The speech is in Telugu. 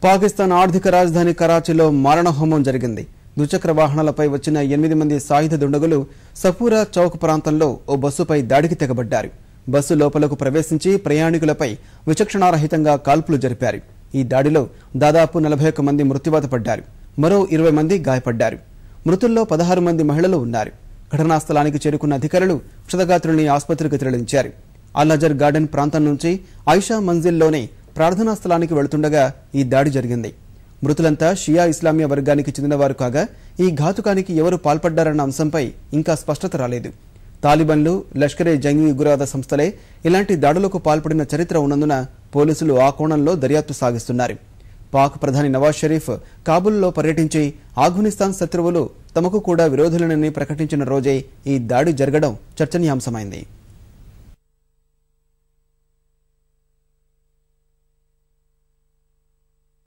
పాకిస్తాన్ ఆర్థిక రాజధాని కరాచీలో మారణహోమం జరిగింది. ద్విచక్ర వాహనాలపై వచ్చిన 8 మంది సాయుధ దుండగులు సఫూరా చౌక్ ప్రాంతంలో ఓ బస్సుపై దాడికి తెగబడ్డారు. బస్సు లోపలకు ప్రవేశించి ప్రయాణికులపై విచక్షణారహితంగా కాల్పులు జరిపారు. ఈ దాడిలో దాదాపు 41 మంది మృత్యువాత పడ్డారు. మరో 20 మంది గాయపడ్డారు. మృతుల్లో 16 మంది మహిళలు ఉన్నారు. ఘటనా స్థలానికి చేరుకున్న అధికారులు క్షతగాత్రుల్ని ఆసుపత్రికి తరలించారు. అల్ అజర్ గార్డెన్ ప్రాంతం నుంచి ఐషా మంజిల్లోనే ప్రార్థనా స్థలానికి వెళుతుండగా ఈ దాడి జరిగింది. మృతులంతా షియా ఇస్లామియా వర్గానికి చెందినవారు కాగా ఈ ఘాతుకానికి ఎవరు పాల్పడ్డారన్న అంశంపై ఇంకా స్పష్టత రాలేదు. తాలిబన్లు, లష్కరే జంగీ ఉగ్రవాద సంస్థలే ఇలాంటి దాడులకు పాల్పడిన చరిత్ర ఉన్నందున పోలీసులు ఆ కోణంలో దర్యాప్తు సాగిస్తున్నారు. పాక్ ప్రధాని నవాజ్ షరీఫ్ కాబూల్లో పర్యటించి ఆఫ్ఘనిస్తాన్ శత్రువులు తమకు కూడా విరోధులనని ప్రకటించిన రోజే ఈ దాడి జరగడం చర్చనీయాంశమైంది.